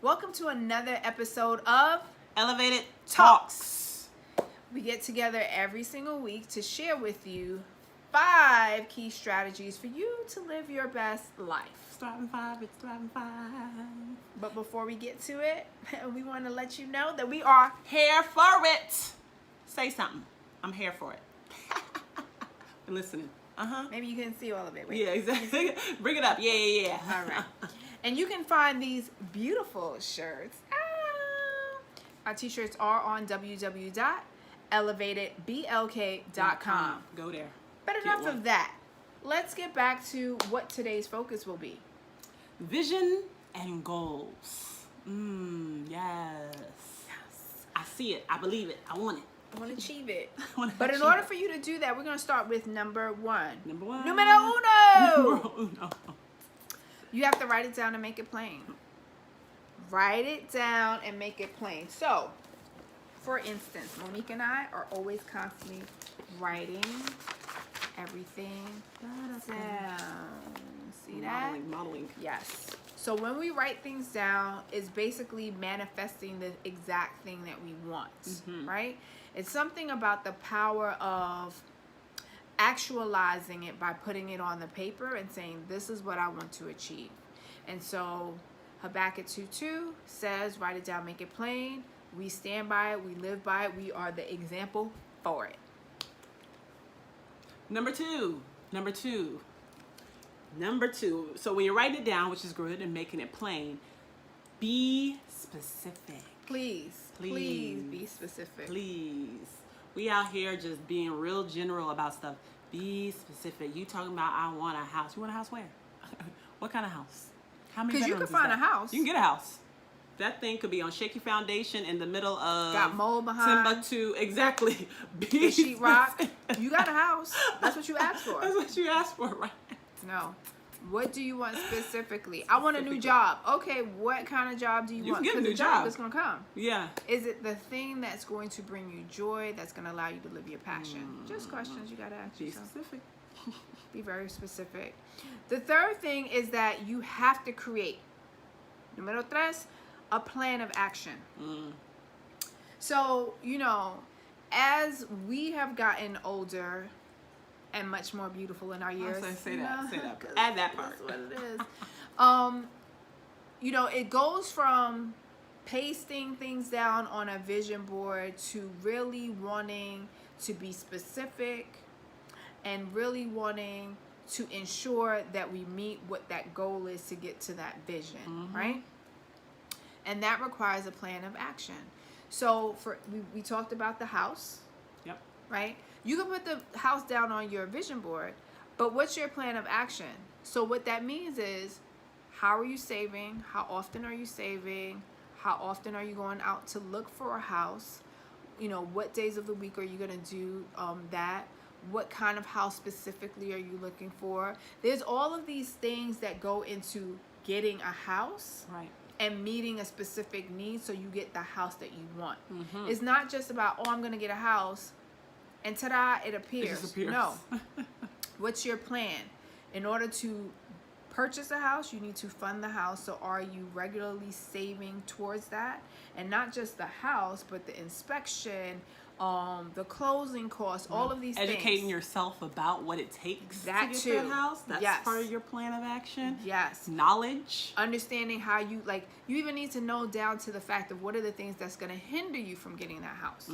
Welcome to another episode of Elevated Talks. We get together every single week to share with you 5 key strategies for you to live your best life. It's thriving 5, it's thriving 5. But before we get to it, we want to let you know that we are Here for it. Say something. I'm here for it. We're listening. Maybe you couldn't see all of it. Wait. Yeah, exactly. Bring it up. Yeah. All right. And you can find these beautiful shirts. Our t-shirts are on www.elevatedblk.com. Go there. But enough of that. Let's get back to what today's focus will be. Vision and goals. Yes. I see it. I believe it. I want it. I want to achieve it. But in order for you to do that, we're going to start with number 1. Number 1. Numero uno. Numero uno. You have to write it down and make it plain. Write it down and make it plain. So, for instance, Monique and I are always constantly writing everything down. See that? Modeling. Yes. So when we write things down, it's basically manifesting the exact thing that we want, right? It's something about the power of actualizing it by putting it on the paper and saying, this is what I want to achieve. And so Habakkuk 2:2 says, write it down, make it plain. We stand by it, we live by it, we are the example for it. Number two. So when you write it down, which is good, and making it plain, be specific. Please be specific. Please. We out here just being real general about stuff. Be specific. You talking about I want a house. You want a house where? What kind of house? How many bedrooms? Because you can find a house. You can get a house. That thing could be on shaky foundation in the middle of got mold behind. Timbuktu. Exactly. The sheetrock. You got a house. That's what you asked for. That's what you asked for, right? No. What do you want specifically? I want a new job. Okay, what kind of job do you want? Can get a new the job job is going to come. Yeah. Is it the thing that's going to bring you joy, that's going to allow you to live your passion? Just questions you got to ask yourself. Be specific. Be very specific. The third thing is that you have to create, número 3, a plan of action. So, as we have gotten older and much more beautiful in our years. Say that. Add that part. That's what it is. It goes from pasting things down on a vision board to really wanting to be specific and really wanting to ensure that we meet what that goal is to get to that vision, right? And that requires a plan of action. So we talked about the house. Yep. Right? You can put the house down on your vision board, but what's your plan of action? So what that means is, how are you saving? How often are you saving? How often are you going out to look for a house? What days of the week are you going to do that? What kind of house specifically are you looking for? There's all of these things that go into getting a house. Right. And meeting a specific need so you get the house that you want. It's not just about, I'm going to get a house and ta-da, it appears. It just appears. No. What's your plan? In order to purchase a house, you need to fund the house. So are you regularly saving towards that? And not just the house, but the inspection, the closing costs, all of these things. Educating yourself about what it takes to get that house. That's part of your plan of action. Yes. Knowledge. Understanding how you even need to know down to the fact of what are the things that's going to hinder you from getting that house.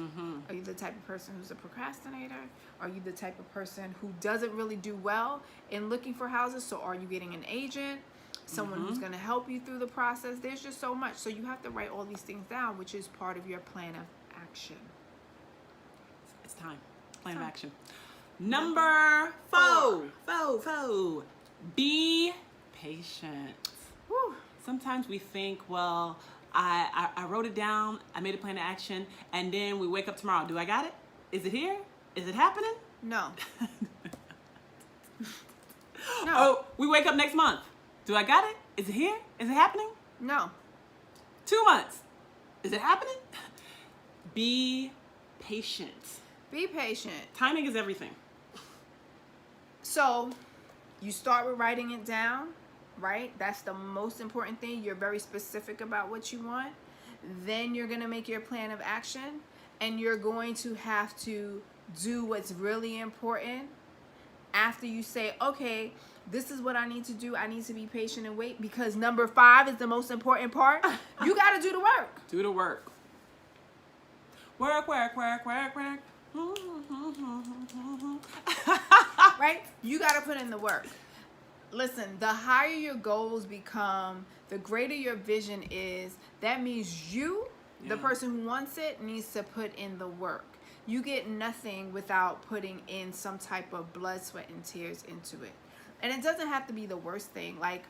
Are you the type of person who's a procrastinator? Are you the type of person who doesn't really do well in looking for houses? So are you getting an agent? Someone who's going to help you through the process? There's just so much. So you have to write all these things down, which is part of your plan of action. It's time. Plan of action. Number 4. Be patient. Whew. Sometimes we think, well, I wrote it down, I made a plan of action, and then we wake up tomorrow. Do I got it? Is it here? Is it happening? No. Oh, we wake up next month. Do I got it? Is it here? Is it happening? No. 2 months. Is it happening? Be patient. Be patient. Timing is everything. So you start with writing it down. right? That's the most important thing. You're very specific about what you want. Then you're going to make your plan of action, and you're going to have to do what's really important after you say, okay, this is what I need to do. I need to be patient and wait, because number 5 is the most important part. You got to do the work. Do the work. Work. Right? You got to put in the work. Listen, the higher your goals become, the greater your vision is. That means you, the person who wants it, needs to put in the work. You get nothing without putting in some type of blood, sweat, and tears into it. And it doesn't have to be the worst thing. Like,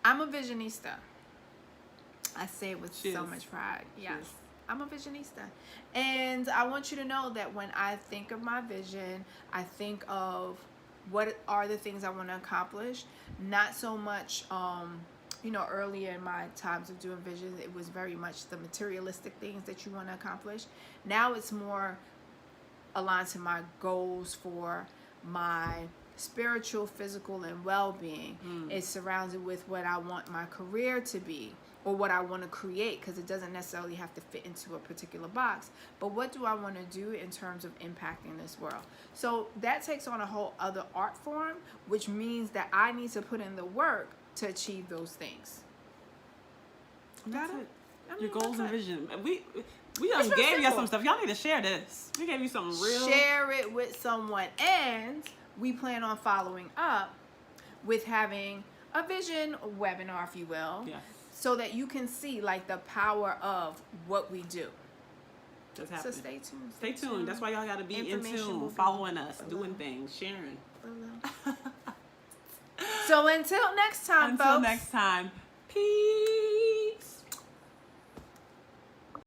I'm a visionista. I say it with so much pride. Yes. Cheers. I'm a visionista. And I want you to know that when I think of my vision, I think of what are the things I want to accomplish. Not so much, earlier in my times of doing visions, it was very much the materialistic things that you want to accomplish. Now it's more aligned to my goals for my spiritual, physical, and well-being. It's surrounded with what I want my career to be, or what I want to create, because it doesn't necessarily have to fit into a particular box. But what do I want to do in terms of impacting this world? So that takes on a whole other art form, which means that I need to put in the work to achieve those things. That's it. I Your mean, goals and that's it. vision. We just gave you some stuff. Y'all need to share this. We gave you something real. Share it with someone. And we plan on following up with having a vision webinar, if you will. Yes. So that you can see like the power of what we do. That's So happening. stay tuned. Stay tuned. That's why y'all got to be in Information will tune, be following us, below. doing things, sharing. So until next time, folks. Until next time. Peace.